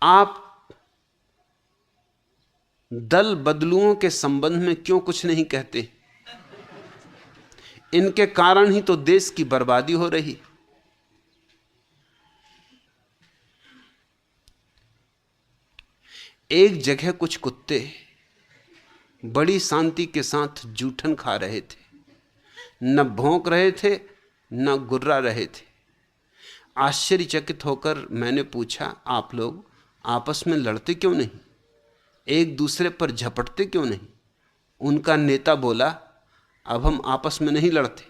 आप दल बदलुओं के संबंध में क्यों कुछ नहीं कहते? इनके कारण ही तो देश की बर्बादी हो रही। एक जगह कुछ कुत्ते बड़ी शांति के साथ जूठन खा रहे थे, न भौंक रहे थे न गुर्रा रहे थे। आश्चर्यचकित होकर मैंने पूछा, आप लोग आपस में लड़ते क्यों नहीं, एक दूसरे पर झपटते क्यों नहीं? उनका नेता बोला, अब हम आपस में नहीं लड़ते,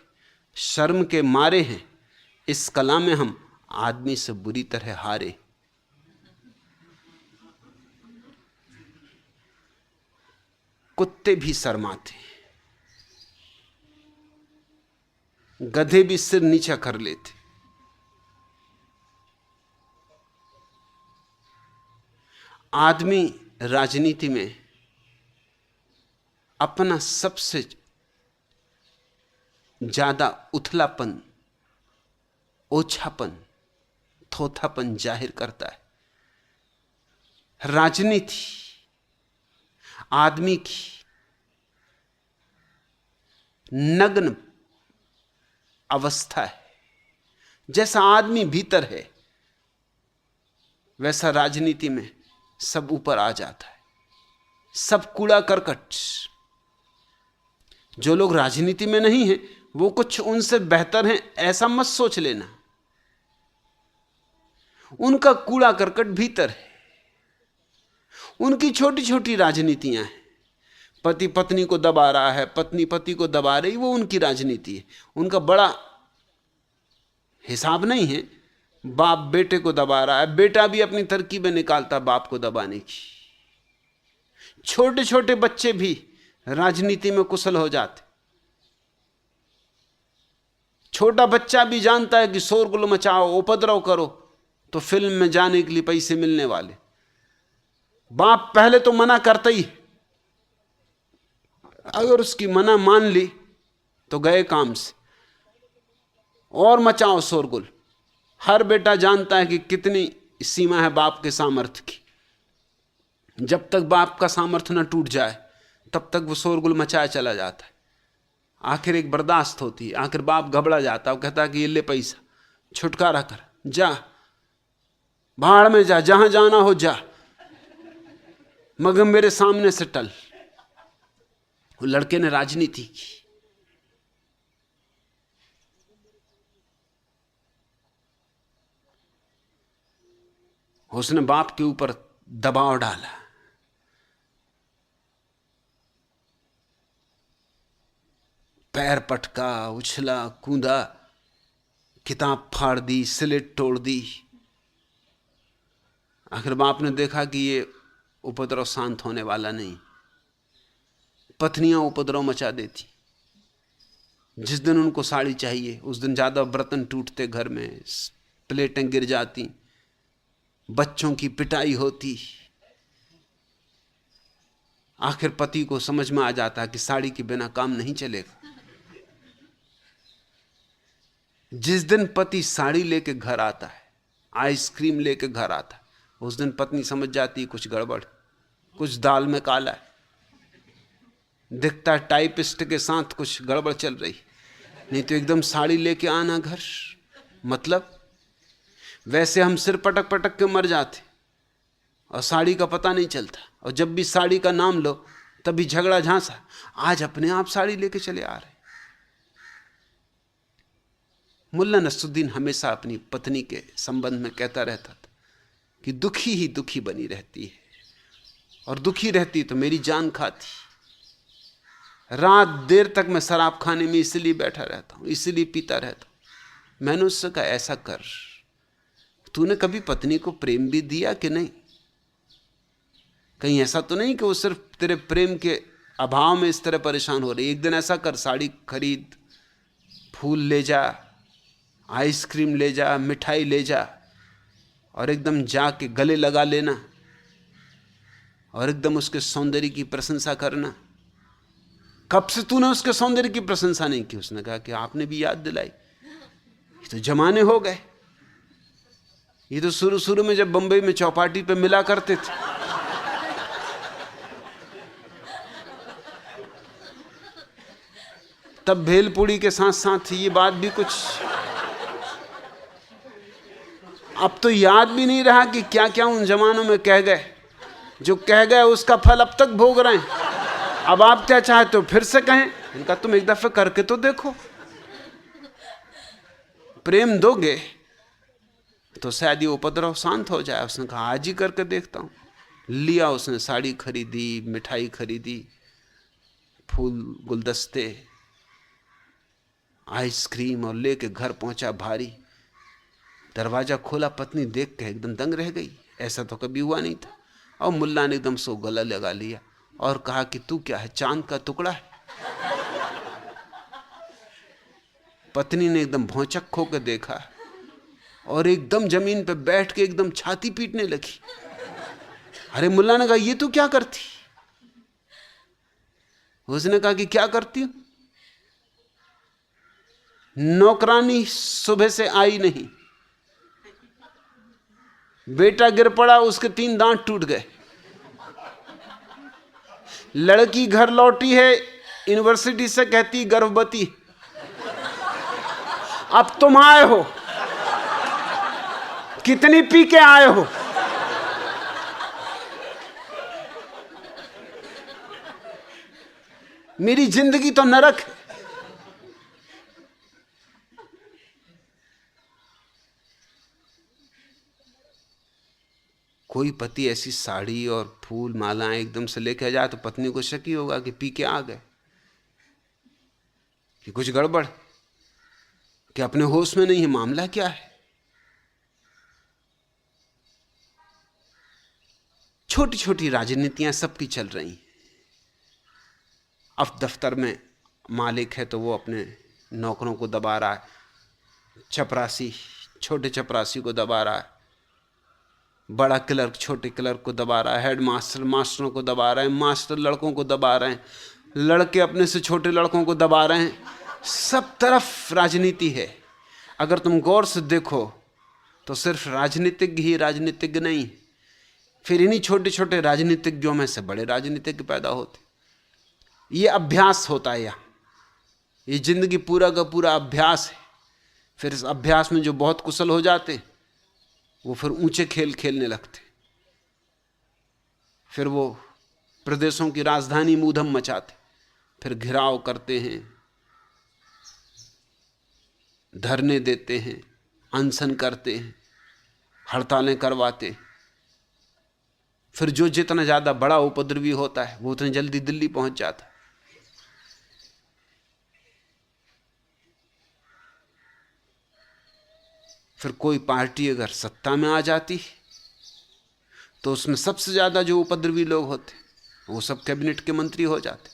शर्म के मारे हैं, इस कला में हम आदमी से बुरी तरह हारे। कुत्ते भी शर्माते, गधे भी सिर नीचा कर लेते। आदमी राजनीति में अपना सबसे ज्यादा उथलापन, ओछापन, थोथापन जाहिर करता है। राजनीति आदमी की नग्न अवस्था है। जैसा आदमी भीतर है वैसा राजनीति में सब ऊपर आ जाता है, सब कूड़ा करकट। जो लोग राजनीति में नहीं हैं वो कुछ उनसे बेहतर हैं ऐसा मत सोच लेना, उनका कूड़ा करकट भीतर है। उनकी छोटी छोटी राजनीतियां हैं, पति पत्नी को दबा रहा है, पत्नी पति को दबा रही, वो उनकी राजनीति है। उनका बड़ा हिसाब नहीं है, बाप बेटे को दबा रहा है, बेटा भी अपनी तरकीबें निकालता बाप को दबाने की। छोटे छोटे बच्चे भी राजनीति में कुशल हो जाते। छोटा बच्चा भी जानता है कि शोरगुल मचाओ, उपद्रव करो तो फिल्म में जाने के लिए पैसे मिलने वाले। बाप पहले तो मना करता ही, अगर उसकी मना मान ली तो गए काम से, और मचाओ शोरगुल। हर बेटा जानता है कि कितनी सीमा है बाप के सामर्थ्य की। जब तक बाप का सामर्थ्य न टूट जाए तब तक वो शोरगुल मचाया चला जाता है। आखिर एक बर्दाश्त होती है, आखिर बाप घबरा जाता है, वो कहता है कि ये ले पैसा, छुटकारा कर, जा भाड़ में जा, जहां जाना हो जा, मगर मेरे सामने से टल। वो लड़के ने राजनीति की। उसने बाप के ऊपर दबाव डाला, पैर पटका, उछला कूदा, किताब फाड़ दी, स्लेट तोड़ दी। आखिर बाप ने देखा कि ये उपद्रव शांत होने वाला नहीं। पत्नियां उपद्रव मचा देती। जिस दिन उनको साड़ी चाहिए उस दिन ज्यादा बर्तन टूटते, घर में प्लेटें गिर जाती, बच्चों की पिटाई होती। आखिर पति को समझ में आ जाता है कि साड़ी के बिना काम नहीं चलेगा। जिस दिन पति साड़ी लेके घर आता है, आइसक्रीम लेके घर आता है, उस दिन पत्नी समझ जाती है कुछ गड़बड़, कुछ दाल में काला है। दिखता है टाइपिस्ट के साथ कुछ गड़बड़ चल रही, नहीं तो एकदम साड़ी लेके आना घर, मतलब वैसे हम सिर पटक पटक के मर जाते और साड़ी का पता नहीं चलता। और जब भी साड़ी का नाम लो तभी झगड़ा झांसा, आज अपने आप साड़ी लेके चले आ रहे। मुल्ला नसरुद्दीन हमेशा अपनी पत्नी के संबंध में कहता रहता था कि दुखी ही दुखी बनी रहती है, और दुखी रहती तो मेरी जान खाती। रात देर तक मैं शराब खाने में इसलिए बैठा रहता हूं, इसलिए पीता रहता हूं। मैंने उससे कहा, ऐसा कर, तूने कभी पत्नी को प्रेम भी दिया कि नहीं? कहीं ऐसा तो नहीं कि वो सिर्फ तेरे प्रेम के अभाव में इस तरह परेशान हो रही? एक दिन ऐसा कर, साड़ी खरीद, फूल ले जा, आइसक्रीम ले जा, मिठाई ले जा, और एकदम जाके गले लगा लेना और एकदम उसके सौंदर्य की प्रशंसा करना। कब से तूने उसके सौंदर्य की प्रशंसा नहीं की? उसने कहा कि आपने भी याद दिलाई, ये तो जमाने हो गए। ये तो शुरू शुरू में जब बंबई में चौपाटी पे मिला करते थे, तब भेलपुड़ी के साथ साथ ये बात भी कुछ, अब तो याद भी नहीं रहा कि क्या क्या उन जमानों में कह गए। जो कह गए उसका फल अब तक भोग रहे हैं। अब आप क्या चाहते हो, फिर से कहें? इनका तुम एक दफे करके तो देखो। प्रेम दोगे तो शायद ये उपद्रव शांत हो जाए। उसने कहा आज ही करके देखता हूं। लिया उसने, साड़ी खरीदी, मिठाई खरीदी, फूल, गुलदस्ते, आइसक्रीम, और लेके घर पहुंचा भारी। दरवाजा खोला, पत्नी देख के एकदम दंग रह गई। ऐसा तो कभी हुआ नहीं था। और मुल्ला ने एकदम सो गला लगा लिया और कहा कि तू क्या है, चांद का टुकड़ा है? पत्नी ने एकदम भौचक खो के देखा और एकदम जमीन पे बैठ के एकदम छाती पीटने लगी। अरे मुल्ला ने कहा ये तू क्या करती? उसने कहा कि क्या करती हूं? नौकरानी सुबह से आई नहीं, बेटा गिर पड़ा, उसके 3 दांत टूट गए, लड़की घर लौटी है यूनिवर्सिटी से, कहती गर्भवती। अब तुम आए हो, कितनी पी के आए हो? मेरी जिंदगी तो नरक है। कोई पति ऐसी साड़ी और फूल मालाएं एकदम से लेके जाए तो पत्नी को शक ही होगा कि पी के आ गए, कि कुछ गड़बड़, कि अपने होश में नहीं है, मामला क्या है। छोटी छोटी राजनीतियां सबकी चल रही हैं। अब दफ्तर में मालिक है तो वो अपने नौकरों को दबा रहा है, चपरासी छोटे चपरासी को दबा रहा है, बड़ा क्लर्क छोटे क्लर्क को दबा रहा है, हेडमास्टर मास्टरों को दबा रहे हैं, मास्टर लड़कों को दबा रहे हैं, लड़के अपने से छोटे लड़कों को दबा रहे हैं। सब तरफ राजनीति है। अगर तुम गौर से देखो तो सिर्फ राजनीतिज्ञ ही राजनीतिज्ञ नहीं, फिर इन्हीं छोटे छोटे राजनीतिज्ञों में से बड़े राजनीतिज्ञ पैदा होते। ये अभ्यास होता है यहाँ, ये जिंदगी पूरा का पूरा अभ्यास है। फिर इस अभ्यास में जो बहुत कुशल हो जाते वो फिर ऊंचे खेल खेलने लगते, फिर वो प्रदेशों की राजधानी में ऊधम मचाते, फिर घिराव करते हैं, धरने देते हैं, अनशन करते हैं, हड़तालें करवाते। फिर जो जितना ज्यादा बड़ा उपद्रवी होता है वो उतनी जल्दी दिल्ली पहुंच जाता है। फिर कोई पार्टी अगर सत्ता में आ जाती तो उसमें सबसे ज्यादा जो उपद्रवी लोग होते वो सब कैबिनेट के मंत्री हो जाते।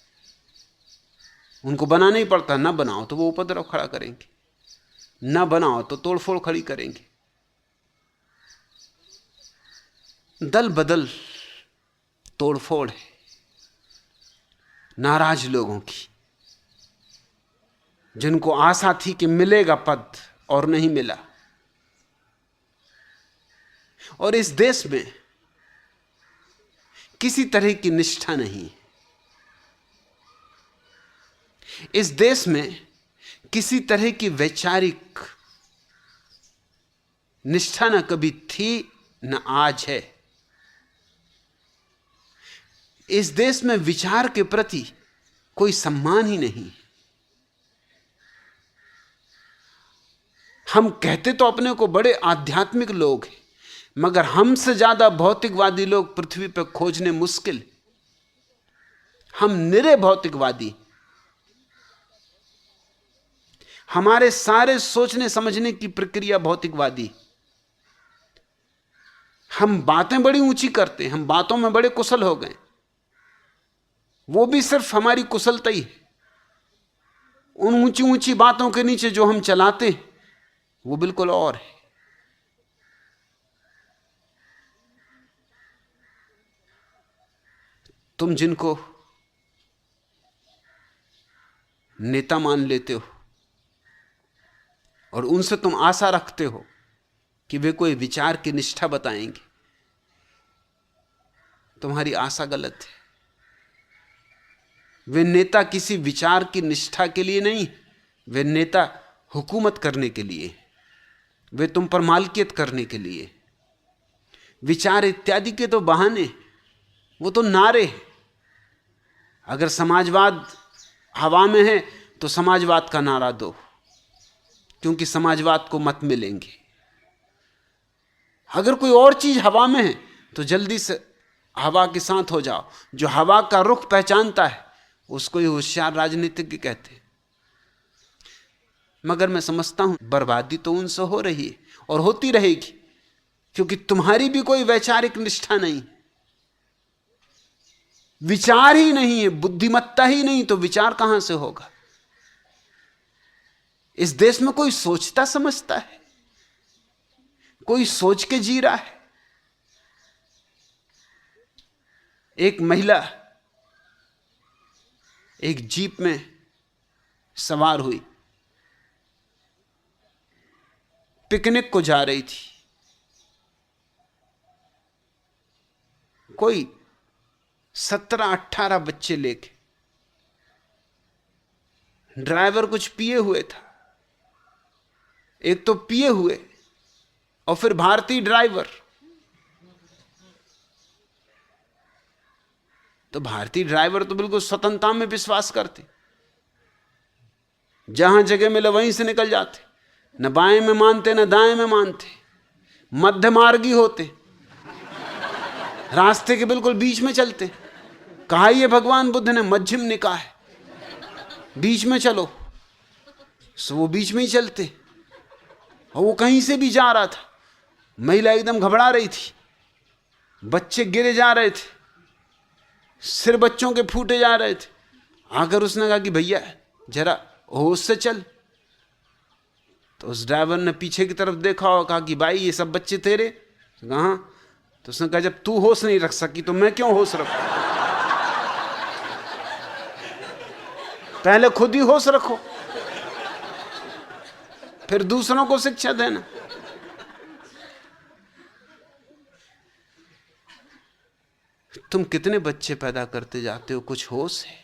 उनको बनाना ही पड़ता, ना बनाओ तो वो उपद्रव खड़ा करेंगे, ना बनाओ तो तोड़फोड़ खड़ी करेंगे। दल बदल तोड़फोड़ है नाराज लोगों की, जिनको आशा थी कि मिलेगा पद और नहीं मिला। और इस देश में किसी तरह की निष्ठा नहीं, इस देश में किसी तरह की वैचारिक निष्ठा न कभी थी न आज है। इस देश में विचार के प्रति कोई सम्मान ही नहीं। हम कहते तो अपने को बड़े आध्यात्मिक लोग हैं, मगर हमसे ज्यादा भौतिकवादी लोग पृथ्वी पर खोजने मुश्किल। हम निरे भौतिकवादी, हमारे सारे सोचने समझने की प्रक्रिया भौतिकवादी। हम बातें बड़ी ऊंची करते हैं, हम बातों में बड़े कुशल हो गए, वो भी सिर्फ हमारी कुशलता ही है। उन ऊंची ऊंची बातों के नीचे जो हम चलाते हैं वो बिल्कुल और है। तुम जिनको नेता मान लेते हो और उनसे तुम आशा रखते हो कि वे कोई विचार की निष्ठा बताएंगे। तुम्हारी आशा गलत है। वे नेता किसी विचार की निष्ठा के लिए नहीं, वे नेता हुकूमत करने के लिए, वे तुम पर मालकियत करने के लिए। विचार इत्यादि के तो बहाने, वो तो नारे। अगर समाजवाद हवा में है तो समाजवाद का नारा दो, क्योंकि समाजवाद को मत मिलेंगे। अगर कोई और चीज हवा में है तो जल्दी से हवा के साथ हो जाओ। जो हवा का रुख पहचानता है उसको ही होशियार राजनीतिज्ञ कहते हैं। मगर मैं समझता हूं बर्बादी तो उनसे हो रही है और होती रहेगी, क्योंकि तुम्हारी भी कोई वैचारिक निष्ठा नहीं, विचार ही नहीं है, बुद्धिमत्ता ही नहीं, तो विचार कहां से होगा? इस देश में कोई सोचता समझता है? कोई सोच के जी रहा है? एक महिला एक जीप में सवार हुई, पिकनिक को जा रही थी। कोई 17-18 बच्चे लेके। ड्राइवर कुछ पिए हुए था, एक तो पिए हुए और फिर भारतीय ड्राइवर। तो भारतीय ड्राइवर तो बिल्कुल स्वतंत्रता में विश्वास करते, जहां जगह मिले वहीं से निकल जाते, न बाएं में मानते न दाएं में मानते, मध्य मार्गी होते, रास्ते के बिल्कुल बीच में चलते। कहा ये भगवान बुद्ध ने मध्यम निकाय है, बीच में चलो, सो वो बीच में ही चलते। और वो कहीं से भी जा रहा था। महिला एकदम घबरा रही थी, बच्चे गिरे जा रहे थे, सिर बच्चों के फूटे जा रहे थे। आकर उसने कहा कि भैया जरा होश से चल। तो उस ड्राइवर ने पीछे की तरफ देखा और कहा कि भाई ये सब बच्चे तेरे? कहा। तो उसने कहा जब तू होश नहीं रख सकी तो मैं क्यों होश रखूं? पहले खुद ही होश रखो, फिर दूसरों को शिक्षा देना। तुम कितने बच्चे पैदा करते जाते हो, कुछ होश है?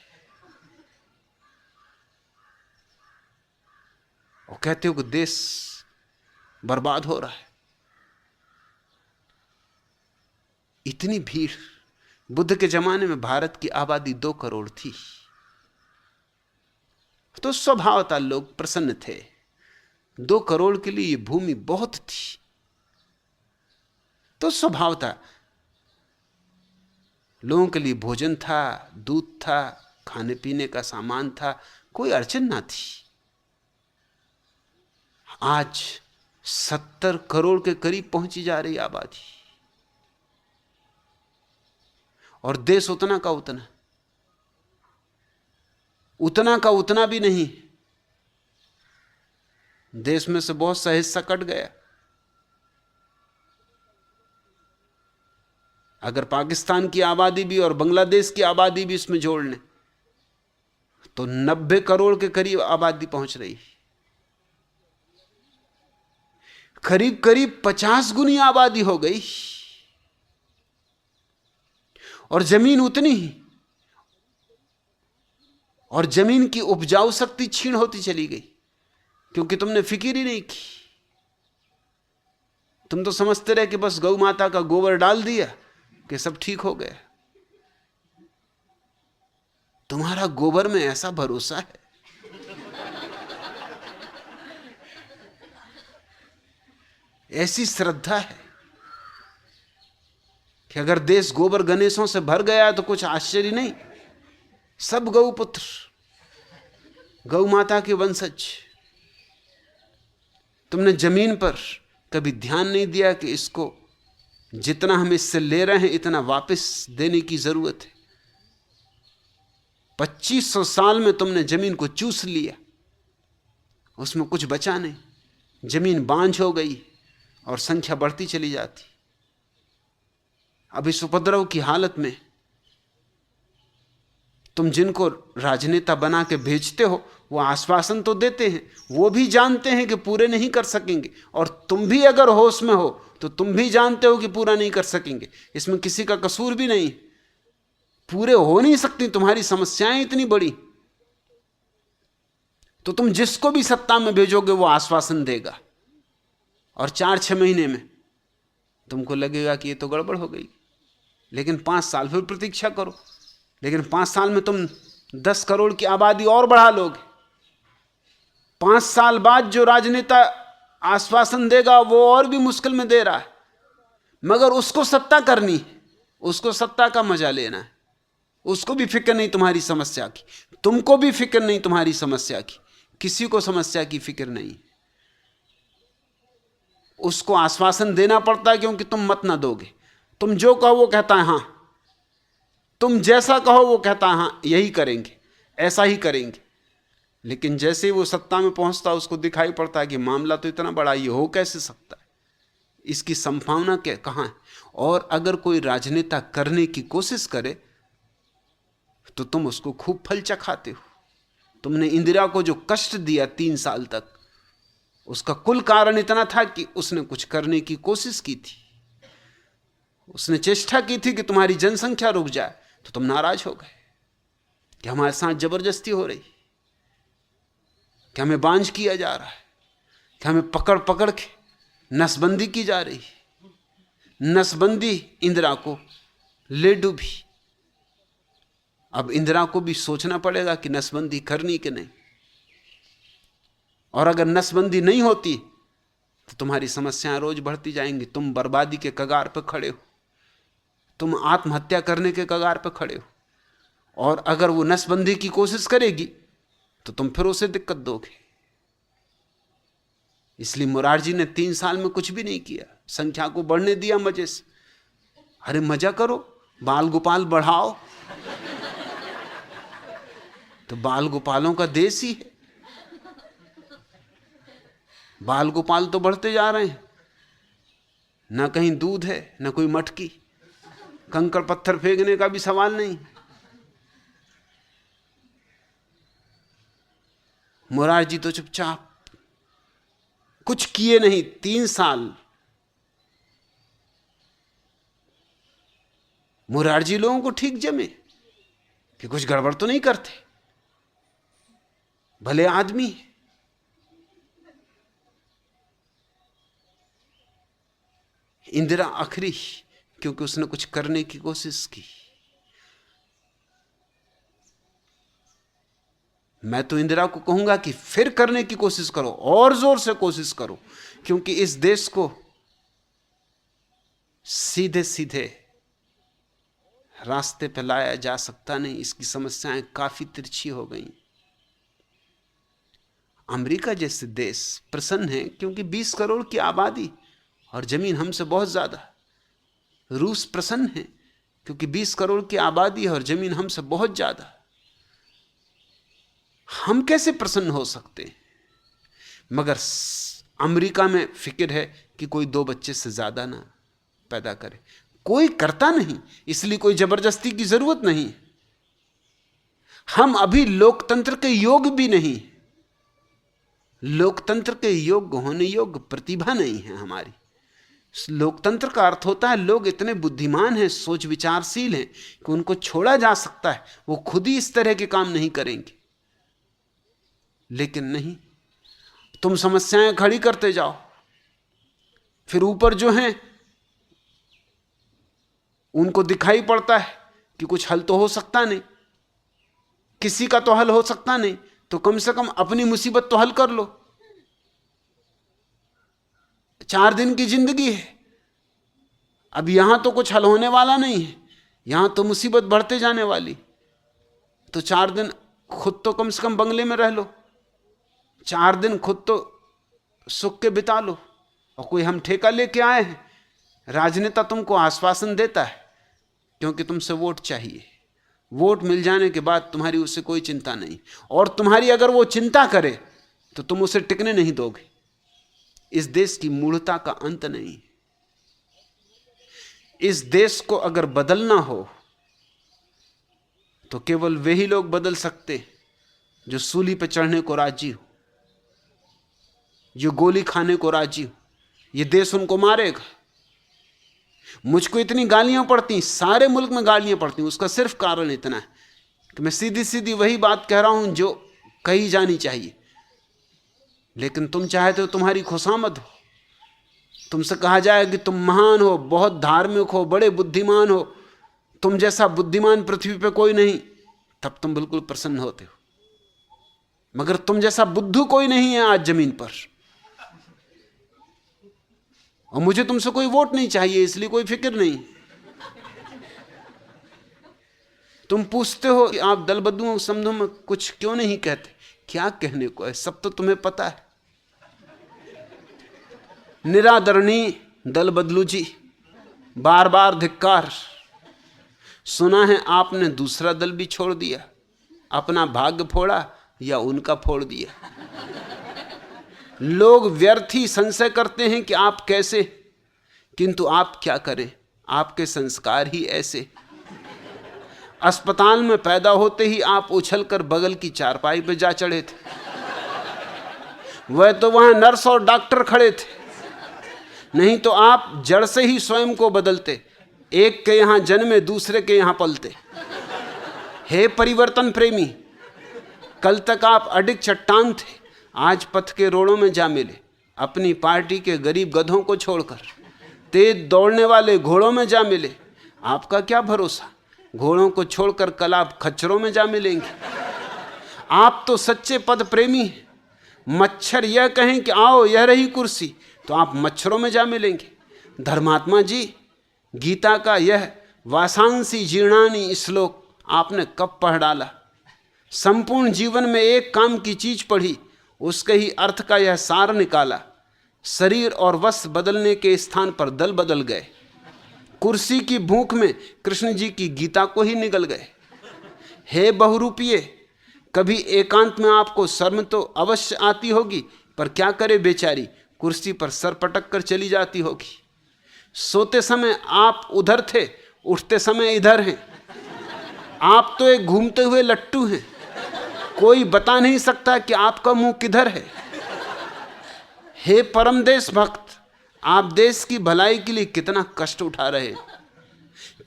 और कहते हो कि देश बर्बाद हो रहा है। इतनी भीड़। बुद्ध के जमाने में भारत की आबादी 2 करोड़ थी, तो स्वभावतः लोग प्रसन्न थे। 2 करोड़ के लिए यह भूमि बहुत थी, तो स्वभावतः लोगों के लिए भोजन था, दूध था, खाने पीने का सामान था, कोई अड़चन ना थी। आज 70 करोड़ के करीब पहुंची जा रही आबादी, और देश उतना का उतना, उतना का उतना भी नहीं। देश में से बहुत सा हिस्सा कट गया। अगर पाकिस्तान की आबादी भी और बांग्लादेश की आबादी भी इसमें जोड़ लें तो 90 करोड़ के करीब आबादी पहुंच रही। करीब करीब 50 गुनी आबादी हो गई, और जमीन उतनी ही, और जमीन की उपजाऊ शक्ति क्षीण होती चली गई, क्योंकि तुमने फिक्र ही नहीं की। तुम तो समझते रहे कि बस गौ माता का गोबर डाल दिया कि सब ठीक हो गया। तुम्हारा गोबर में ऐसा भरोसा है, ऐसी श्रद्धा है कि अगर देश गोबर गणेशों से भर गया तो कुछ आश्चर्य नहीं। सब गौपुत्र, गौ माता के वंशज। तुमने जमीन पर कभी ध्यान नहीं दिया कि इसको जितना हम इससे ले रहे हैं इतना वापस देने की जरूरत है। 2500 साल में तुमने जमीन को चूस लिया, उसमें कुछ बचा नहीं। जमीन बांझ हो गई और संख्या बढ़ती चली जाती। अब इस उपद्रव की हालत में तुम जिनको राजनेता बना के भेजते हो वो आश्वासन तो देते हैं, वो भी जानते हैं कि पूरे नहीं कर सकेंगे, और तुम भी अगर होश में हो तो तुम भी जानते हो कि पूरा नहीं कर सकेंगे। इसमें किसी का कसूर भी नहीं, पूरे हो नहीं सकती, तुम्हारी समस्याएं इतनी बड़ी। तो तुम जिसको भी सत्ता में भेजोगे वो आश्वासन देगा, और 4-6 महीने में तुमको लगेगा कि ये तो गड़बड़ हो गई। लेकिन 5 साल फिर प्रतीक्षा करो, लेकिन 5 साल में तुम 10 करोड़ की आबादी और बढ़ा लोगे। 5 साल बाद जो राजनेता आश्वासन देगा वो और भी मुश्किल में दे रहा है, मगर उसको सत्ता करनी है, उसको सत्ता का मजा लेना है, उसको भी फिक्र नहीं तुम्हारी समस्या की, तुमको भी फिक्र नहीं तुम्हारी समस्या की, किसी को समस्या की फिक्र नहीं। उसको आश्वासन देना पड़ता है क्योंकि तुम मत ना दोगे। तुम जो कहो वो कहता है हाँ, तुम जैसा कहो वो कहता है हाँ, यही करेंगे, ऐसा ही करेंगे। लेकिन जैसे ही वो सत्ता में पहुंचता उसको दिखाई पड़ता है कि मामला तो इतना बड़ा, ये हो कैसे सकता है, इसकी संभावना क्या कहाँ है। और अगर कोई राजनेता करने की कोशिश करे तो तुम उसको खूब फल चखाते हो। तुमने इंदिरा को जो कष्ट दिया 3 साल तक, उसका कुल कारण इतना था कि उसने कुछ करने की कोशिश की थी, उसने चेष्टा की थी कि तुम्हारी जनसंख्या रुक जाए, तो तुम नाराज हो गए कि हमारे साथ जबरदस्ती हो रही, कि हमें बांझ किया जा रहा है, कि हमें पकड़ पकड़ के नसबंदी की जा रही। नसबंदी इंदिरा को ले डूबी। अब इंदिरा को भी सोचना पड़ेगा कि नसबंदी करनी कि नहीं, और अगर नसबंदी नहीं होती तो तुम्हारी समस्याएं रोज बढ़ती जाएंगी। तुम बर्बादी के कगार पर खड़े हो, तुम आत्महत्या करने के कगार पर खड़े हो, और अगर वो नसबंदी की कोशिश करेगी तो तुम फिर उसे दिक्कत दोगे। इसलिए मुरारजी ने 3 साल में कुछ भी नहीं किया, संख्या को बढ़ने दिया मजे से। अरे मजा करो, बाल गोपाल बढ़ाओ, तो बाल गोपालों का देश ही है। बाल गोपाल तो बढ़ते जा रहे हैं, ना कहीं दूध है ना कोई मटकी, कंकड़ पत्थर फेंकने का भी सवाल नहीं। मुरारजी तो चुपचाप कुछ किए नहीं 3 साल। मुरारजी लोगों को ठीक जमे कि कुछ गड़बड़ तो नहीं करते, भले आदमी। इंदिरा आखिरी, क्योंकि उसने कुछ करने की कोशिश की। मैं तो इंदिरा को कहूंगा कि फिर करने की कोशिश करो, और जोर से कोशिश करो, क्योंकि इस देश को सीधे सीधे रास्ते पर लाया जा सकता नहीं। इसकी समस्याएं काफी तिरछी हो गई। अमेरिका जैसे देश प्रसन्न है क्योंकि 20 करोड़ की आबादी और जमीन हमसे बहुत ज्यादा। रूस प्रसन्न है क्योंकि 20 करोड़ की आबादी और जमीन हमसे बहुत ज्यादा। हम कैसे प्रसन्न हो सकते हैं? मगर अमेरिका में फिक्र है कि कोई 2 बच्चे से ज्यादा ना पैदा करे। कोई करता नहीं, इसलिए कोई जबरदस्ती की जरूरत नहीं। हम अभी लोकतंत्र के योग भी नहीं, लोकतंत्र के योग्य होने योग्य प्रतिभा नहीं है हमारी। लोकतंत्र का अर्थ होता है लोग इतने बुद्धिमान हैं, सोच विचारशील हैं कि उनको छोड़ा जा सकता है, वो खुद ही इस तरह के काम नहीं करेंगे। लेकिन नहीं, तुम समस्याएं खड़ी करते जाओ, फिर ऊपर जो हैं उनको दिखाई पड़ता है कि कुछ हल तो हो सकता नहीं, किसी का तो हल हो सकता नहीं, तो कम से कम अपनी मुसीबत तो हल कर लो। 4 दिन की जिंदगी है, अब यहां तो कुछ हल होने वाला नहीं है, यहां तो मुसीबत बढ़ते जाने वाली। तो 4 दिन खुद तो कम से कम बंगले में रह लो, 4 दिन खुद तो सुख के बिता लो। और कोई हम ठेका लेके आए हैं, राजनेता तुमको आश्वासन देता है क्योंकि तुमसे वोट चाहिए, वोट मिल जाने के बाद तुम्हारी उससे कोई चिंता नहीं, और तुम्हारी अगर वो चिंता करे तो तुम उसे टिकने नहीं दोगे। इस देश की मूढ़ता का अंत नहीं। इस देश को अगर बदलना हो तो केवल वे ही लोग बदल सकते जो सूली पे चढ़ने को राजी हो, जो गोली खाने को राजी हो, ये देश उनको मारेगा। मुझको इतनी गालियां पड़ती, सारे मुल्क में गालियां पड़ती, उसका सिर्फ कारण इतना है कि मैं सीधी सीधी वही बात कह रहा हूं जो कही जानी चाहिए। लेकिन तुम चाहते हो तुम्हारी खुशामद हो, तुमसे कहा जाए कि तुम महान हो, बहुत धार्मिक हो, बड़े बुद्धिमान हो, तुम जैसा बुद्धिमान पृथ्वी पे कोई नहीं, तब तुम बिल्कुल प्रसन्न होते हो। मगर तुम जैसा बुद्धू कोई नहीं है आज जमीन पर, और मुझे तुमसे कोई वोट नहीं चाहिए, इसलिए कोई फिक्र नहीं। तुम पूछते हो कि आप दल बदलुओं के संबंध में कुछ क्यों नहीं कहते। क्या कहने को है, सब तो तुम्हें पता है। निरादरणीय दल बदलू जी, बार बार धिक्कार। सुना है आपने दूसरा दल भी छोड़ दिया, अपना भाग्य फोड़ा या उनका फोड़ दिया। लोग व्यर्थ ही संशय करते हैं कि आप कैसे, किंतु आप क्या करें, आपके संस्कार ही ऐसे। अस्पताल में पैदा होते ही आप उछलकर बगल की चारपाई पर जा चढ़े थे। वह तो वहां नर्स और डॉक्टर खड़े थे, नहीं तो आप जड़ से ही स्वयं को बदलते, एक के यहां जन्मे दूसरे के यहां पलते। हे परिवर्तन प्रेमी, कल तक आप अडिग चट्टान थे, आज पथ के रोड़ों में जा मिले। अपनी पार्टी के गरीब गधों को छोड़कर तेज दौड़ने वाले घोड़ों में जा मिले। आपका क्या भरोसा, घोड़ों को छोड़कर कल आप खच्चरों में जा मिलेंगे। आप तो सच्चे पद प्रेमी हैं। मच्छर यह कहें कि आओ यह रही कुर्सी, तो आप मच्छरों में जा मिलेंगे। धर्मात्मा जी, गीता का यह वासांसी जीर्णानी श्लोक आपने कब पढ़ डाला। संपूर्ण जीवन में एक काम की चीज पढ़ी, उसके ही अर्थ का यह सार निकाला। शरीर और वस्त्र बदलने के स्थान पर दल बदल गए। कुर्सी की भूख में कृष्ण जी की गीता को ही निगल गए। हे बहुरूपिये, कभी एकांत में आपको शर्म तो अवश्य आती होगी, पर क्या करे बेचारी, कुर्सी पर सर पटक कर चली जाती होगी। सोते समय आप उधर थे, उठते समय इधर हैं। आप तो एक घूमते हुए लट्टू हैं, कोई बता नहीं सकता कि आपका मुंह किधर है। हे परम देश भक्त, आप देश की भलाई के लिए कितना कष्ट उठा रहे,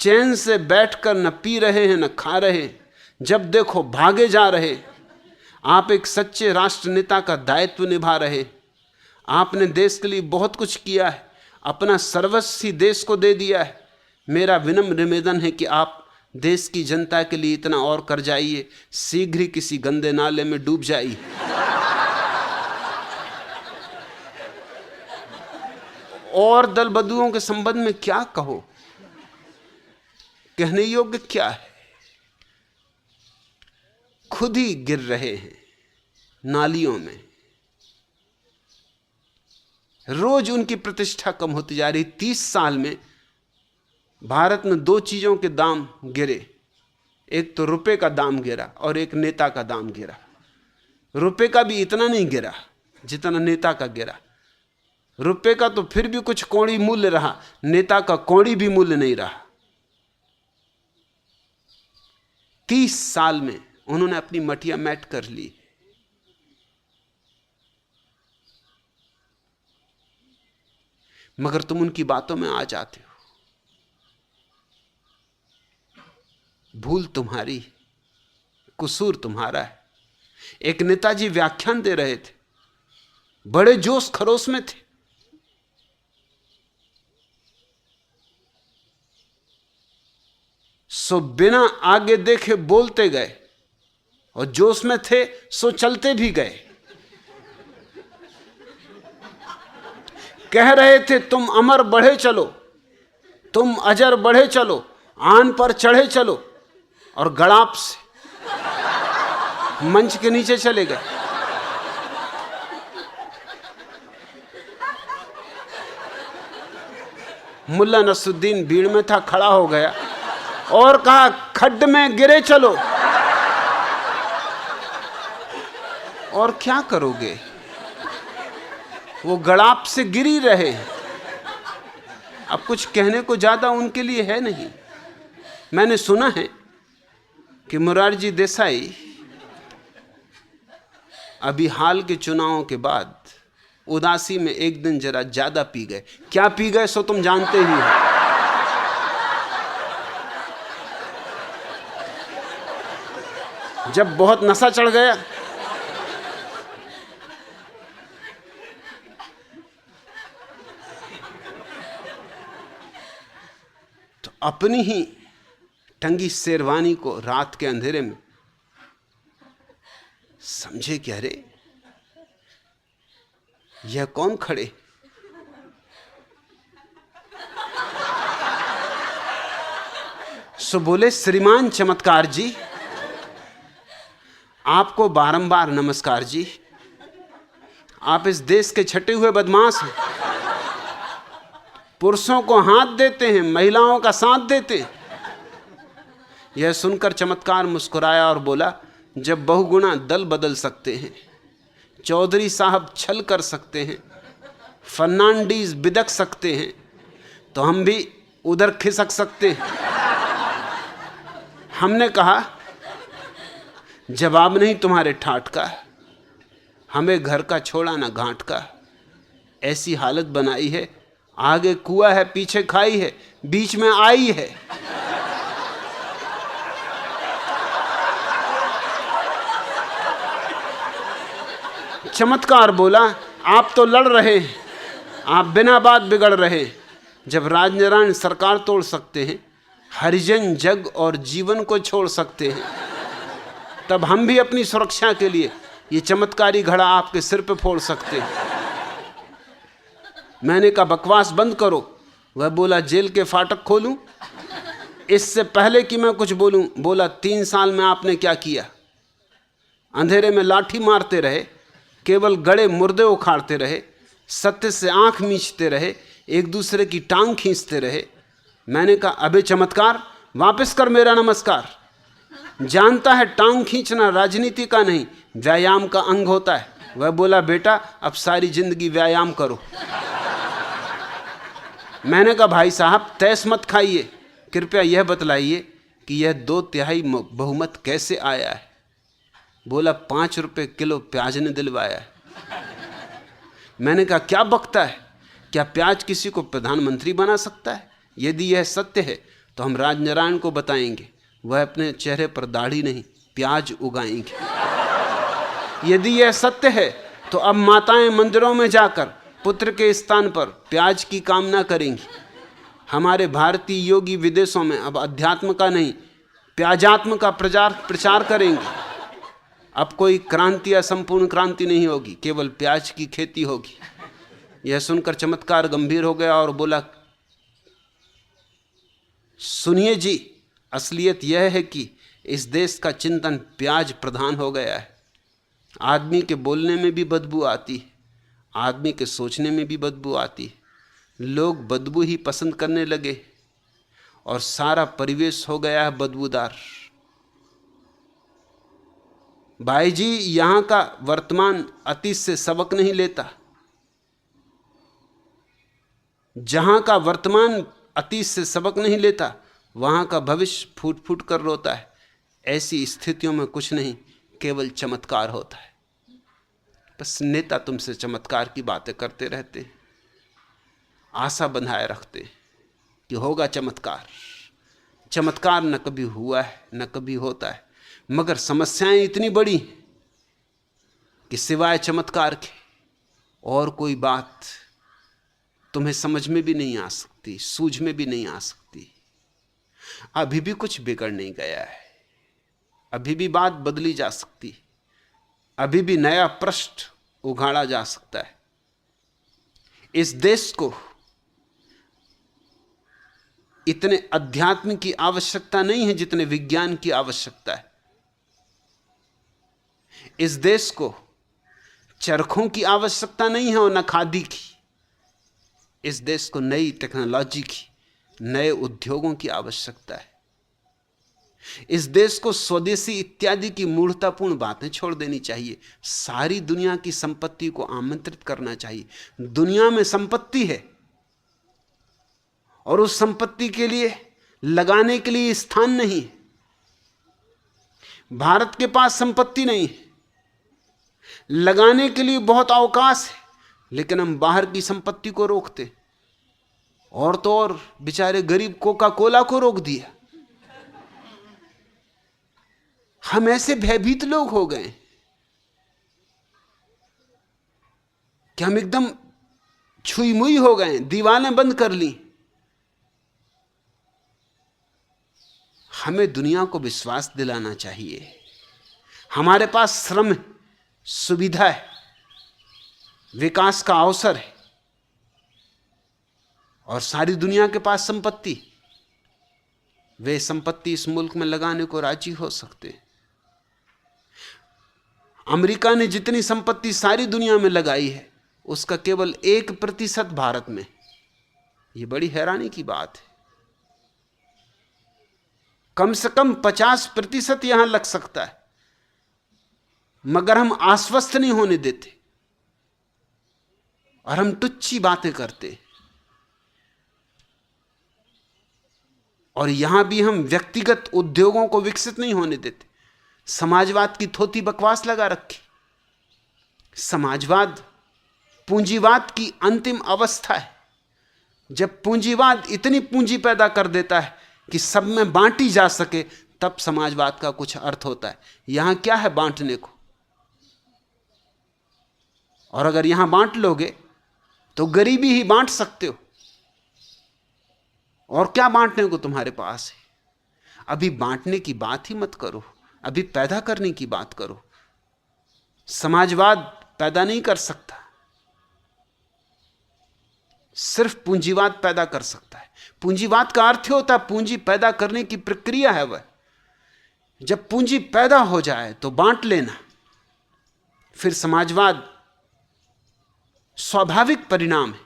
चैन से बैठकर न पी रहे हैं न खा रहे, जब देखो भागे जा रहे। आप एक सच्चे राष्ट्र नेता का दायित्व निभा रहे। आपने देश के लिए बहुत कुछ किया है, अपना सर्वस्व देश को दे दिया है। मेरा विनम्र निवेदन है कि आप देश की जनता के लिए इतना और कर जाइए, शीघ्र ही किसी गंदे नाले में डूब जाइए। और दल बदलुओं के संबंध में क्या कहो, कहने योग्य क्या है। खुद ही गिर रहे हैं नालियों में, रोज उनकी प्रतिष्ठा कम होती जा रही। 30 साल में भारत में 2 चीजों के दाम गिरे, एक तो रुपए का दाम गिरा और एक नेता का दाम गिरा। रुपए का भी इतना नहीं गिरा जितना नेता का गिरा। रुपए का तो फिर भी कुछ कौड़ी मूल्य रहा, नेता का कौड़ी भी मूल्य नहीं रहा। 30 साल में उन्होंने अपनी मटिया मैट कर ली। मगर तुम उनकी बातों में आ जाते हो। भूल तुम्हारी, कसूर तुम्हारा है। एक नेताजी व्याख्यान दे रहे थे, बड़े जोश खरोश में थे। सो बिना आगे देखे बोलते गए, और जोश में थे सो चलते भी गए। कह रहे थे, तुम अमर बढ़े चलो, तुम अजर बढ़े चलो, आन पर चढ़े चलो, और गड़ाप से मंच के नीचे चले गए। मुल्ला नसरुद्दीन भीड़ में था, खड़ा हो गया और कहा, खड्ड में गिरे चलो। और क्या करोगे, वो गड़ाप से गिरी रहे। अब कुछ कहने को ज्यादा उनके लिए है नहीं। मैंने सुना है कि मोरारजी देसाई अभी हाल के चुनावों के बाद उदासी में एक दिन जरा ज्यादा पी गए। क्या पी गए सो तुम जानते ही हो। जब बहुत नशा चढ़ गया तो अपनी ही टंगी शेरवानी को रात के अंधेरे में समझे कि अरे यह कौन खड़े। सो बोले, श्रीमान चमत्कार जी, आपको बारंबार नमस्कार जी। आप इस देश के छटे हुए बदमाश हैं। पुरुषों को हाथ देते हैं, महिलाओं का साथ देते हैं। यह सुनकर चमत्कार मुस्कुराया और बोला, जब बहुगुणा दल बदल सकते हैं, चौधरी साहब छल कर सकते हैं, फर्नांडीज बिदक सकते हैं, तो हम भी उधर खिसक सकते हैं। हमने कहा, जवाब नहीं तुम्हारे ठाठ का, हमें घर का छोड़ा ना घाट का। ऐसी हालत बनाई है, आगे कुआ है पीछे खाई है, बीच में आई है। चमत्कार बोला, आप तो लड़ रहे हैं, आप बिना बात बिगड़ रहे हैं। जब राजनारायण सरकार तोड़ सकते हैं, हरिजन जग और जीवन को छोड़ सकते हैं, तब हम भी अपनी सुरक्षा के लिए ये चमत्कारी घड़ा आपके सिर पे फोड़ सकते हैं। मैंने कहा, बकवास बंद करो। वह बोला, जेल के फाटक खोलूं? इससे पहले कि मैं कुछ बोलूं, बोला, 3 साल में आपने क्या किया? अंधेरे में लाठी मारते रहे, केवल गड़े मुर्दे उखाड़ते रहे, सत्य से आंख मींचते रहे, एक दूसरे की टांग खींचते रहे। मैंने कहा, अबे चमत्कार, वापस कर मेरा नमस्कार। जानता है टांग खींचना राजनीति का नहीं, व्यायाम का अंग होता है। वह बोला, बेटा अब सारी जिंदगी व्यायाम करो। मैंने कहा, भाई साहब तैस मत खाइए, कृपया यह बतलाइए कि यह 2/3 बहुमत कैसे आया है? बोला, 5 रुपए किलो प्याज ने दिलवाया है। मैंने कहा, क्या बकता है? क्या प्याज किसी को प्रधानमंत्री बना सकता है? यदि यह सत्य है तो हम राजनारायण को बताएंगे, वह अपने चेहरे पर दाढ़ी नहीं प्याज उगाएंगे। यदि यह सत्य है तो अब माताएं मंदिरों में जाकर पुत्र के स्थान पर प्याज की कामना करेंगी। हमारे भारतीय योगी विदेशों में अब अध्यात्म का नहीं प्याजात्म का प्रचार करेंगे। अब कोई क्रांति या संपूर्ण क्रांति नहीं होगी, केवल प्याज की खेती होगी। यह सुनकर चमत्कार गंभीर हो गया और बोला, सुनिए जी, असलियत यह है कि इस देश का चिंतन प्याज प्रधान हो गया है। आदमी के बोलने में भी बदबू आती है, आदमी के सोचने में भी बदबू आती है। लोग बदबू ही पसंद करने लगे और सारा परिवेश हो गया है बदबूदार। भाई जी, यहां का वर्तमान अतीत से सबक नहीं लेता। जहां का वर्तमान अतीत से सबक नहीं लेता, वहां का भविष्य फूट फूट कर रोता है। ऐसी स्थितियों में कुछ नहीं, केवल चमत्कार होता है। बस नेता तुमसे चमत्कार की बातें करते रहते हैं, आशा बंधाए रखते हैं कि होगा चमत्कार। चमत्कार न कभी हुआ है न कभी होता है, मगर समस्याएं इतनी बड़ी कि सिवाय चमत्कार के और कोई बात तुम्हें समझ में भी नहीं आ सकती, सूझ में भी नहीं आ सकती। अभी भी कुछ बिगड़ नहीं गया है, अभी भी बात बदली जा सकती, अभी भी नया पृष्ठ उघाड़ा जा सकता है। इस देश को इतने अध्यात्म की आवश्यकता नहीं है जितने विज्ञान की आवश्यकता है। इस देश को चरखों की आवश्यकता नहीं है और न खादी की। इस देश को नई टेक्नोलॉजी की, नए उद्योगों की आवश्यकता है। इस देश को स्वदेशी इत्यादि की मूढ़तापूर्ण बातें छोड़ देनी चाहिए। सारी दुनिया की संपत्ति को आमंत्रित करना चाहिए। दुनिया में संपत्ति है और उस संपत्ति के लिए लगाने के लिए स्थान नहीं है। भारत के पास संपत्ति नहीं है, लगाने के लिए बहुत अवकाश है, लेकिन हम बाहर की संपत्ति को रोकते। और तो और बेचारे गरीब कोका कोला को रोक दिया। हम ऐसे भयभीत लोग हो गए कि हम एकदम छुई मुई हो गए, दीवारें बंद कर ली। हमें दुनिया को विश्वास दिलाना चाहिए, हमारे पास श्रम है, सुविधा है, विकास का अवसर है, और सारी दुनिया के पास संपत्ति। वे संपत्ति इस मुल्क में लगाने को राजी हो सकते हैं। अमेरिका ने जितनी संपत्ति सारी दुनिया में लगाई है, उसका केवल 1% भारत में। यह बड़ी हैरानी की बात है। कम से कम 50% यहां लग सकता है, मगर हम आश्वस्त नहीं होने देते और हम तुच्छी बातें करते। और यहां भी हम व्यक्तिगत उद्योगों को विकसित नहीं होने देते। समाजवाद की थोती बकवास लगा रखी। समाजवाद पूंजीवाद की अंतिम अवस्था है। जब पूंजीवाद इतनी पूंजी पैदा कर देता है कि सब में बांटी जा सके, तब समाजवाद का कुछ अर्थ होता है। यहां क्या है बांटने को? और अगर यहां बांट लोगे तो गरीबी ही बांट सकते हो। और क्या बांटने को तुम्हारे पास है? अभी बांटने की बात ही मत करो, अभी पैदा करने की बात करो। समाजवाद पैदा नहीं कर सकता, सिर्फ पूंजीवाद पैदा कर सकता है। पूंजीवाद का अर्थ होता है पूंजी पैदा करने की प्रक्रिया है वह। जब पूंजी पैदा हो जाए तो बांट लेना, फिर समाजवाद स्वाभाविक परिणाम है।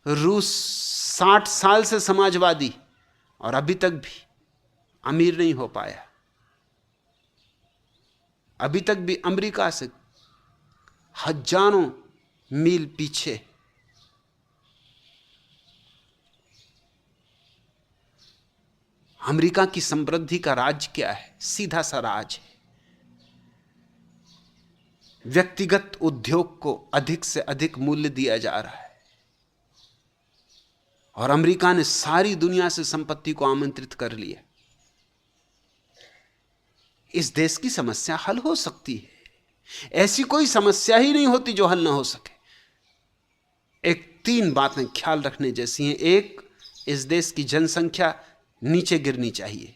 रूस 60 साल से समाजवादी और अभी तक भी अमीर नहीं हो पाया। अभी तक भी अमेरिका से हजारों मील पीछे। अमेरिका की समृद्धि का राज क्या है? सीधा सा राज है, व्यक्तिगत उद्योग को अधिक से अधिक मूल्य दिया जा रहा है। और अमेरिका ने सारी दुनिया से संपत्ति को आमंत्रित कर लिया। इस देश की समस्या हल हो सकती है। ऐसी कोई समस्या ही नहीं होती जो हल ना हो सके। एक 3 बातें ख्याल रखने जैसी हैं। एक, इस देश की जनसंख्या नीचे गिरनी चाहिए।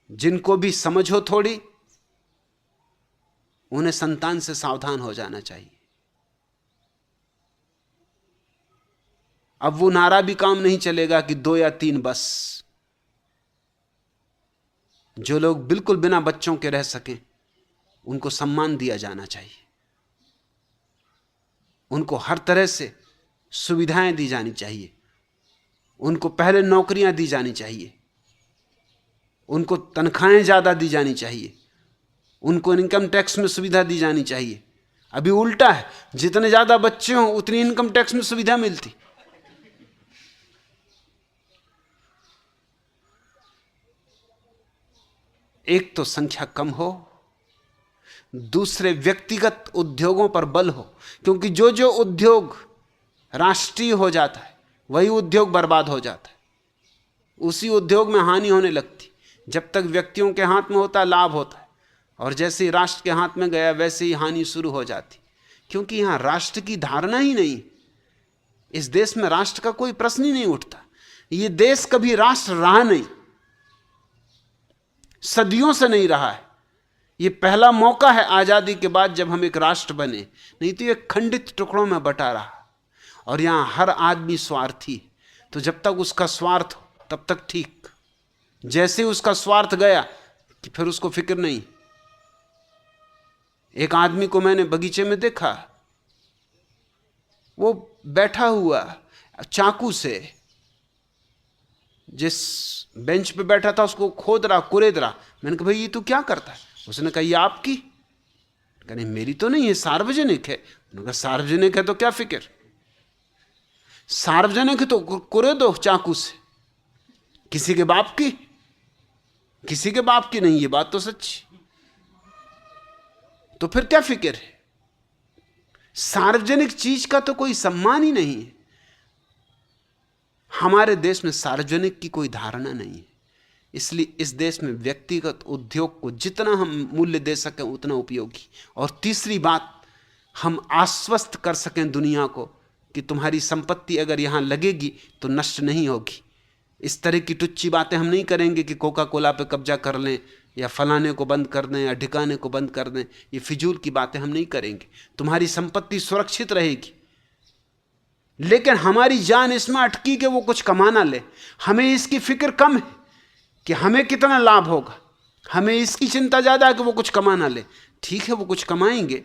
जिनको भी समझ हो थोड़ी, उन्हें संतान से सावधान हो जाना चाहिए। अब वो नारा भी काम नहीं चलेगा कि 2 या 3 बस। जो लोग बिल्कुल बिना बच्चों के रह सकें, उनको सम्मान दिया जाना चाहिए। उनको हर तरह से सुविधाएं दी जानी चाहिए। उनको पहले नौकरियां दी जानी चाहिए। उनको तनख्वाहें ज्यादा दी जानी चाहिए। उनको इनकम टैक्स में सुविधा दी जानी चाहिए। अभी उल्टा है, जितने ज्यादा बच्चे हों उतनी इनकम टैक्स में सुविधा मिलती। एक तो संख्या कम हो, दूसरे व्यक्तिगत उद्योगों पर बल हो। क्योंकि जो जो उद्योग राष्ट्रीय हो जाता है, वही उद्योग बर्बाद हो जाता है। उसी उद्योग में हानि होने लगती। जब तक व्यक्तियों के हाथ में होता, लाभ होता है, और जैसे ही राष्ट्र के हाथ में गया, वैसे ही हानि शुरू हो जाती। क्योंकि यहां राष्ट्र की धारणा ही नहीं। इस देश में राष्ट्र का कोई प्रश्न ही नहीं उठता। यह देश कभी राष्ट्र रहा नहीं, सदियों से नहीं रहा है। यह पहला मौका है आजादी के बाद जब हम एक राष्ट्र बने। नहीं तो यह खंडित टुकड़ों में बटा रहा। और यहां हर आदमी स्वार्थी। तो जब तक उसका स्वार्थ हो तब तक ठीक। जैसे ही उसका स्वार्थ गया कि फिर उसको फिक्र नहीं। एक आदमी को मैंने बगीचे में देखा, वो बैठा हुआ चाकू से जिस बेंच पे बैठा था उसको खोद रहा, कुरेद रहा। मैंने कहा भाई ये तू क्या करता है? उसने कहा ये आपकी। कहने मेरी तो नहीं है, सार्वजनिक है। उन्होंने कहा सार्वजनिक है तो क्या फिक्र, सार्वजनिक है तो कुरेदो चाकू से, किसी के बाप की। किसी के बाप की नहीं, ये बात तो सच्ची। तो फिर क्या फिक्र है? सार्वजनिक चीज का तो कोई सम्मान ही नहीं है। हमारे देश में सार्वजनिक की कोई धारणा नहीं है, इसलिए इस देश में व्यक्तिगत उद्योग को जितना हम मूल्य दे सकें उतना उपयोगी। और तीसरी बात, हम आश्वस्त कर सकें दुनिया को कि तुम्हारी संपत्ति अगर यहां लगेगी तो नष्ट नहीं होगी। इस तरह की टुच्ची बातें हम नहीं करेंगे कि कोका कोला पे कब्जा कर लें या फलाने को बंद कर दें या ठिकाने को बंद कर दें। ये फिजूल की बातें हम नहीं करेंगे। तुम्हारी संपत्ति सुरक्षित रहेगी, लेकिन हमारी जान इसमें अटकी कि वो कुछ कमा ना ले। हमें इसकी फिक्र कम है कि हमें कितना लाभ होगा, हमें इसकी चिंता ज्यादा है कि वो कुछ कमा ना ले। ठीक है, वो कुछ कमाएंगे,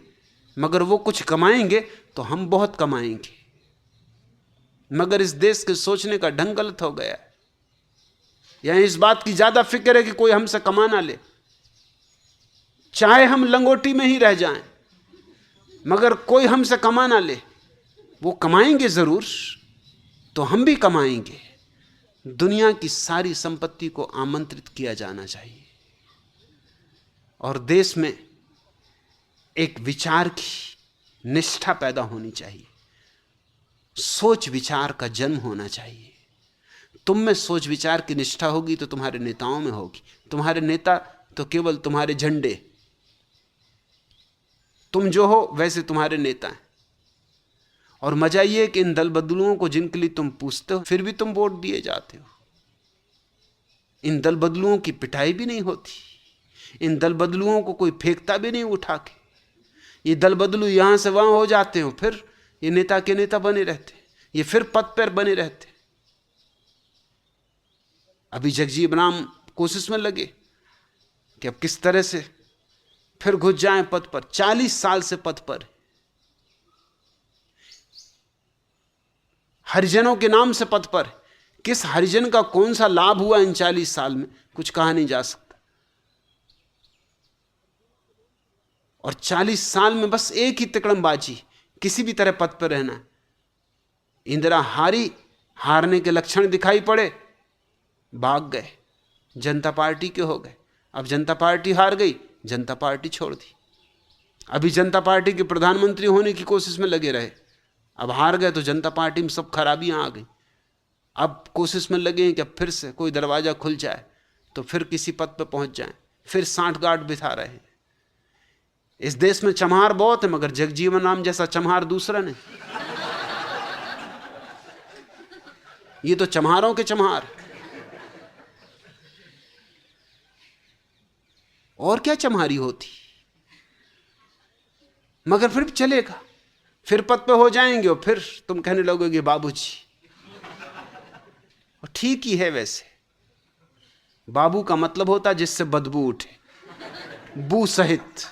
मगर वो कुछ कमाएंगे तो हम बहुत कमाएंगे। मगर इस देश के सोचने का ढंग गलत हो गया है। यहां इस बात की ज्यादा फिक्र है कि कोई हमसे कमा ना ले, चाहे हम लंगोटी में ही रह जाएं, मगर कोई हमसे कमा ना ले। वो कमाएंगे जरूर, तो हम भी कमाएंगे। दुनिया की सारी संपत्ति को आमंत्रित किया जाना चाहिए और देश में एक विचार की निष्ठा पैदा होनी चाहिए। सोच विचार का जन्म होना चाहिए। तुम में सोच विचार की निष्ठा होगी तो तुम्हारे नेताओं में होगी। तुम्हारे नेता तो केवल तुम्हारे झंडे, तुम जो हो वैसे तुम्हारे नेता हैं। और मजा ये कि इन दल बदलुओं को जिनके लिए तुम पूछते हो फिर भी तुम वोट दिए जाते हो। इन दल बदलुओं की पिटाई भी नहीं होती, इन दल बदलुओं को कोई फेंकता भी नहीं उठा के। ये दल बदलू यहां से वहां हो जाते हो, फिर ये नेता के नेता बने रहते, ये फिर पद पर बने रहते। अभी जगजीवन राम कोशिश में लगे कि अब किस तरह से फिर घुस जाएं पद पर। 40 साल से पद पर, हरिजनों के नाम से पद पर। किस हरिजन का कौन सा लाभ हुआ इन 40 साल में, कुछ कहा नहीं जा सकता। और 40 साल में बस एक ही तिकड़मबाजी, किसी भी तरह पद पर रहना। इंदिरा हारी, हारने के लक्षण दिखाई पड़े, भाग गए, जनता पार्टी के हो गए। अब जनता पार्टी हार गई, जनता पार्टी छोड़ दी। अभी जनता पार्टी के प्रधानमंत्री होने की कोशिश में लगे रहे, अब हार गए तो जनता पार्टी में सब खराबियां आ गई। अब कोशिश में लगे हैं कि अब फिर से कोई दरवाजा खुल जाए तो फिर किसी पद पर पहुंच जाएं, फिर सांठगांठ बिठा रहे हैं। इस देश में चमहार बहुत है, मगर जगजीवन राम जैसा चमहार दूसरा नहीं। ये तो चमहारों के चमहार। और क्या चमहारी होती, मगर फिर चलेगा। फिर पद पे हो जाएंगे और फिर तुम कहने लगोगे बाबूजी। और ठीक ही है वैसे। बाबू का मतलब होता जिससे बदबू उठे, बू सहित।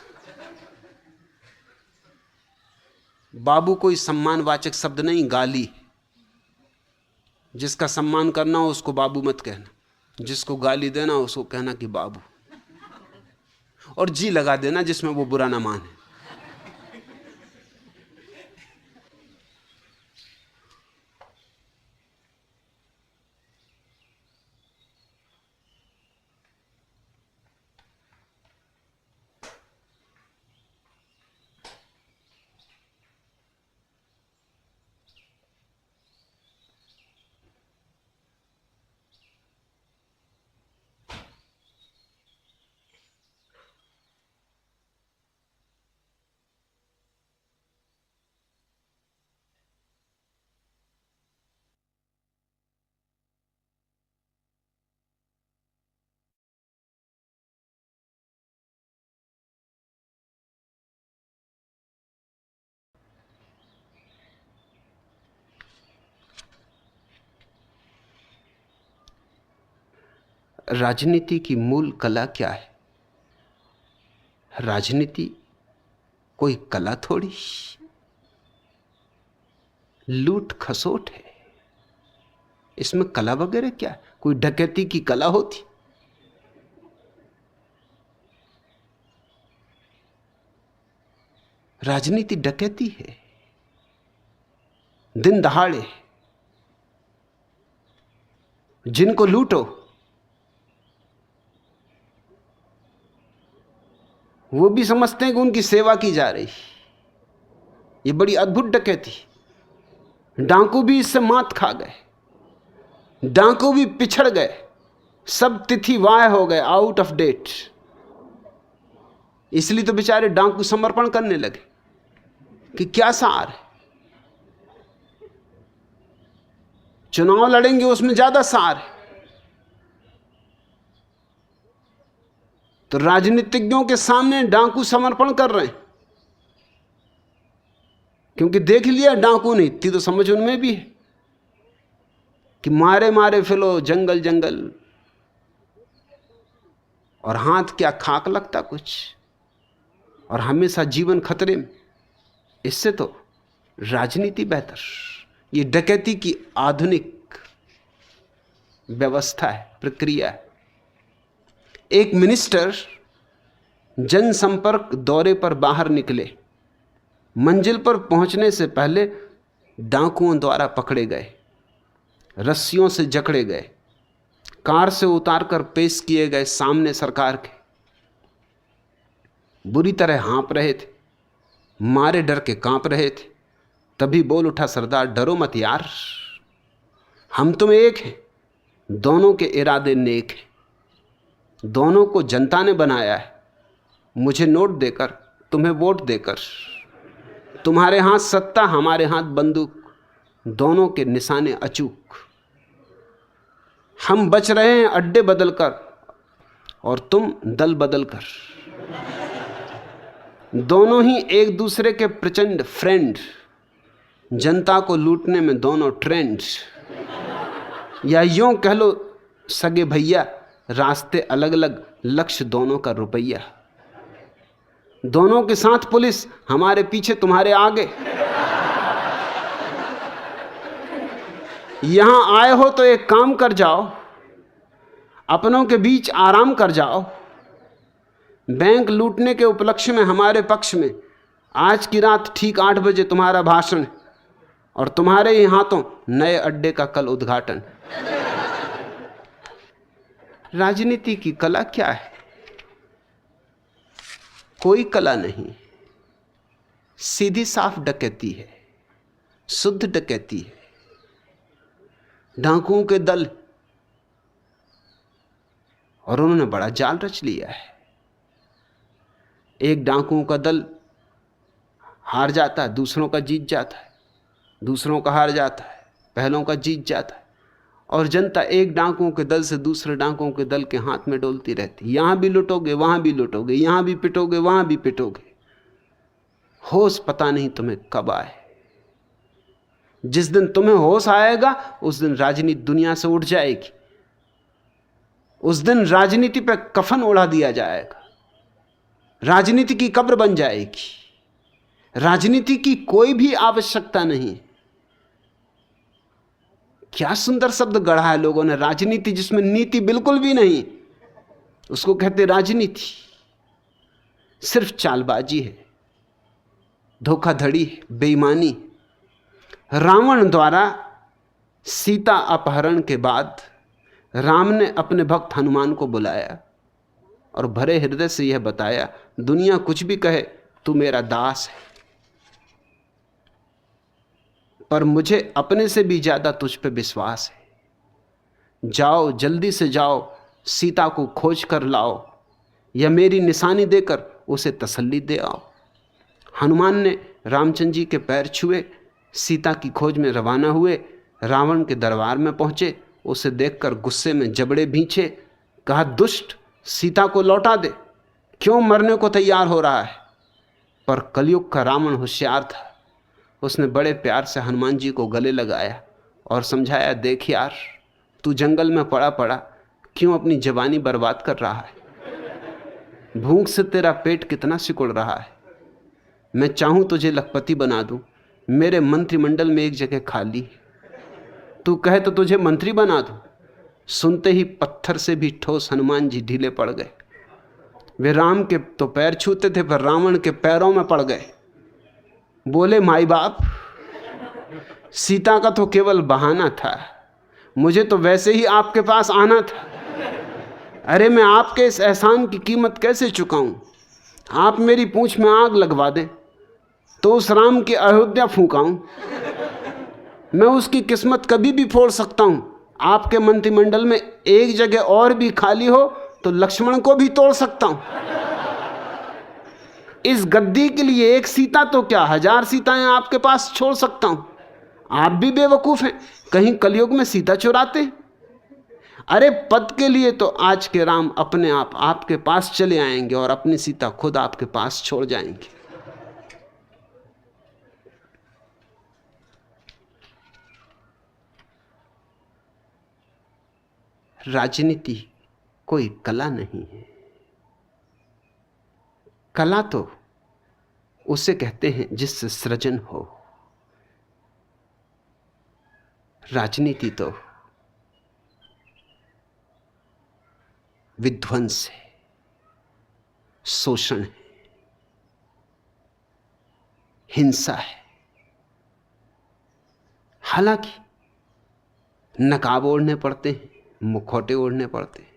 बाबू कोई सम्मानवाचक शब्द नहीं, गाली। जिसका सम्मान करना हो उसको बाबू मत कहना, जिसको गाली देना हो उसको कहना कि बाबू। और जी लगा देना जिसमें वो बुरा ना माने। राजनीति की मूल कला क्या है? राजनीति कोई कला थोड़ी, लूट खसोट है। इसमें कला वगैरह क्या? कोई डकैती की कला होती? राजनीति डकैती है, दिन दहाड़े जिनको लूटो। वो भी समझते हैं कि उनकी सेवा की जा रही। ये बड़ी अद्भुत डकैती। डाकू भी इससे मात खा गए, डाकू भी पिछड़ गए, सब तिथि वाह हो गए, आउट ऑफ डेट। इसलिए तो बेचारे डाकू समर्पण करने लगे कि क्या सार है, चुनाव लड़ेंगे उसमें ज्यादा सार है। तो राजनीतिज्ञों के सामने डाकू समर्पण कर रहे हैं, क्योंकि देख लिया डाकू ने, इतनी तो समझ उनमें भी है कि मारे मारे फिरो जंगल जंगल, और हाथ क्या खाक लगता कुछ, और हमेशा जीवन खतरे में। इससे तो राजनीति बेहतर। ये डकैती की आधुनिक व्यवस्था है, प्रक्रिया है। एक मिनिस्टर जनसंपर्क दौरे पर बाहर निकले, मंजिल पर पहुंचने से पहले डाकुओं द्वारा पकड़े गए, रस्सियों से जकड़े गए, कार से उतारकर पेश किए गए सामने सरकार के। बुरी तरह हाँप रहे थे, मारे डर के कांप रहे थे। तभी बोल उठा सरदार, डरो मत यार, हम तुम एक हैं, दोनों के इरादे नेक हैं, दोनों को जनता ने बनाया है, मुझे नोट देकर, तुम्हें वोट देकर। तुम्हारे हाथ सत्ता, हमारे हाथ बंदूक, दोनों के निशाने अचूक। हम बच रहे हैं अड्डे बदलकर और तुम दल बदलकर। दोनों ही एक दूसरे के प्रचंड फ्रेंड, जनता को लूटने में दोनों ट्रेंड, या यूं कह लो सगे भैया, रास्ते अलग अलग, लक्ष्य दोनों का रुपया। दोनों के साथ पुलिस, हमारे पीछे तुम्हारे आगे। यहां आए हो तो एक काम कर जाओ, अपनों के बीच आराम कर जाओ। बैंक लूटने के उपलक्ष्य में हमारे पक्ष में आज की रात ठीक 8 बजे तुम्हारा भाषण, और तुम्हारे ही हाथों नए अड्डे का कल उद्घाटन। राजनीति की कला क्या है? कोई कला नहीं, सीधी साफ डकैती है, शुद्ध डकैती है। डाकुओं के दल, और उन्होंने बड़ा जाल रच लिया है। एक डाकुओं का दल हार जाता है, दूसरों का जीत जाता है, दूसरों का हार जाता है, पहलों का जीत जाता है, और जनता एक डाकुओं के दल से दूसरे डाकुओं के दल के हाथ में डोलती रहती। यहां भी लुटोगे, वहां भी लुटोगे, यहां भी पिटोगे, वहां भी पिटोगे। होश पता नहीं तुम्हें कब आए। जिस दिन तुम्हें होश आएगा उस दिन राजनीति दुनिया से उठ जाएगी, उस दिन राजनीति पर कफन ओढ़ा दिया जाएगा, राजनीति की कब्र बन जाएगी। राजनीति की कोई भी आवश्यकता नहीं। क्या सुंदर शब्द गढ़ा है लोगों ने, राजनीति, जिसमें नीति बिल्कुल भी नहीं, उसको कहते राजनीति। सिर्फ चालबाजी है, धोखाधड़ी है, बेईमानी। रावण द्वारा सीता अपहरण के बाद राम ने अपने भक्त हनुमान को बुलाया और भरे हृदय से यह बताया, दुनिया कुछ भी कहे तू मेरा दास है, पर मुझे अपने से भी ज्यादा तुझ पे विश्वास है। जाओ, जल्दी से जाओ, सीता को खोज कर लाओ, या मेरी निशानी देकर उसे तसल्ली दे आओ। हनुमान ने रामचंद्र जी के पैर छुए, सीता की खोज में रवाना हुए। रावण के दरबार में पहुंचे, उसे देखकर गुस्से में जबड़े भींचे, कहा, दुष्ट, सीता को लौटा दे, क्यों मरने को तैयार हो रहा है? पर कलयुग का रावण होशियार था, उसने बड़े प्यार से हनुमान जी को गले लगाया और समझाया, देख यार, तू जंगल में पड़ा पड़ा क्यों अपनी जवानी बर्बाद कर रहा है? भूख से तेरा पेट कितना सिकुड़ रहा है। मैं चाहूं तुझे लखपति बना दूं, मेरे मंत्रिमंडल में एक जगह खाली, तू कहे तो तुझे मंत्री बना दूं। सुनते ही पत्थर से भी ठोस हनुमान जी ढीले पड़ गए। वे राम के तो पैर छूते थे, पर रावण के पैरों में पड़ गए। बोले, माई बाप, सीता का तो केवल बहाना था, मुझे तो वैसे ही आपके पास आना था। अरे मैं आपके इस एहसान की कीमत कैसे चुकाऊं? आप मेरी पूंछ में आग लगवा दें तो उस राम की अयोध्या फूंकाऊं। मैं उसकी किस्मत कभी भी फोड़ सकता हूं। आपके मंत्रिमंडल में एक जगह और भी खाली हो तो लक्ष्मण को भी तोड़ सकता हूं। इस गद्दी के लिए एक सीता तो क्या, 1000 सीताएं आपके पास छोड़ सकता हूं। आप भी बेवकूफ हैं, कहीं कलयुग में सीता चुराते। अरे पद के लिए तो आज के राम अपने आप आपके पास चले आएंगे और अपनी सीता खुद आपके पास छोड़ जाएंगे। राजनीति कोई कला नहीं है। कला तो उसे कहते हैं जिससे सृजन हो। राजनीति तो विध्वंस है, शोषण है, हिंसा है। हालांकि नकाब ओढ़ने पड़ते हैं, मुखौटे ओढ़ने पड़ते हैं,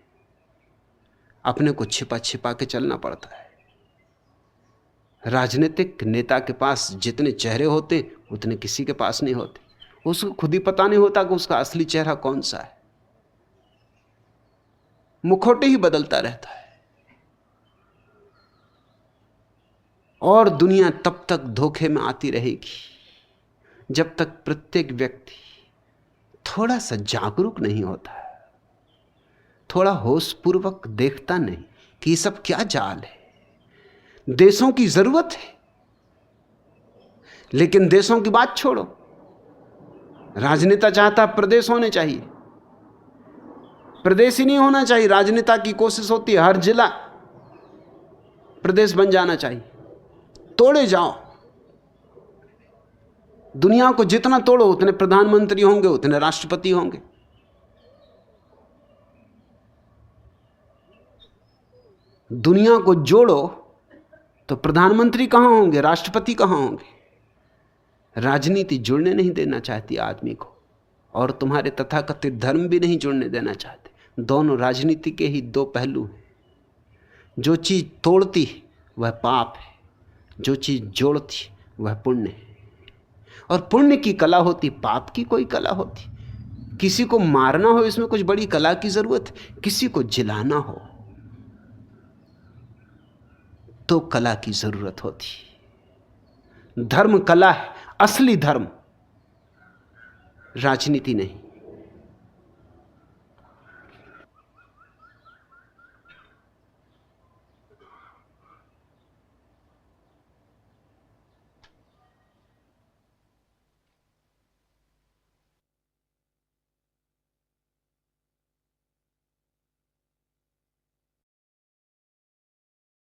अपने को छिपा छिपा के चलना पड़ता है। राजनीतिक नेता के पास जितने चेहरे होते उतने किसी के पास नहीं होते। उसको खुद ही पता नहीं होता कि उसका असली चेहरा कौन सा है। मुखौटे ही बदलता रहता है। और दुनिया तब तक धोखे में आती रहेगी जब तक प्रत्येक व्यक्ति थोड़ा सा जागरूक नहीं होता, थोड़ा होशपूर्वक देखता नहीं कि ये सब क्या जाल है। देशों की जरूरत है, लेकिन देशों की बात छोड़ो। राजनेता चाहता प्रदेश होने चाहिए, प्रदेश ही नहीं होना चाहिए। राजनेता की कोशिश होती है हर जिला प्रदेश बन जाना चाहिए। तोड़े जाओ, दुनिया को जितना तोड़ो उतने प्रधानमंत्री होंगे, उतने राष्ट्रपति होंगे। दुनिया को जोड़ो तो प्रधानमंत्री कहां होंगे, राष्ट्रपति कहां होंगे। राजनीति जुड़ने नहीं देना चाहती आदमी को, और तुम्हारे तथाकथित धर्म भी नहीं जुड़ने देना चाहते। दोनों राजनीति के ही दो पहलू हैं। जो चीज तोड़ती वह पाप है, जो चीज जोड़ती वह पुण्य है। और पुण्य की कला होती, पाप की कोई कला होती। किसी को मारना हो इसमें कुछ बड़ी कला की जरूरत है, किसी को जिलाना हो तो कला की जरूरत होती। धर्म कला है, असली धर्म राजनीति नहीं।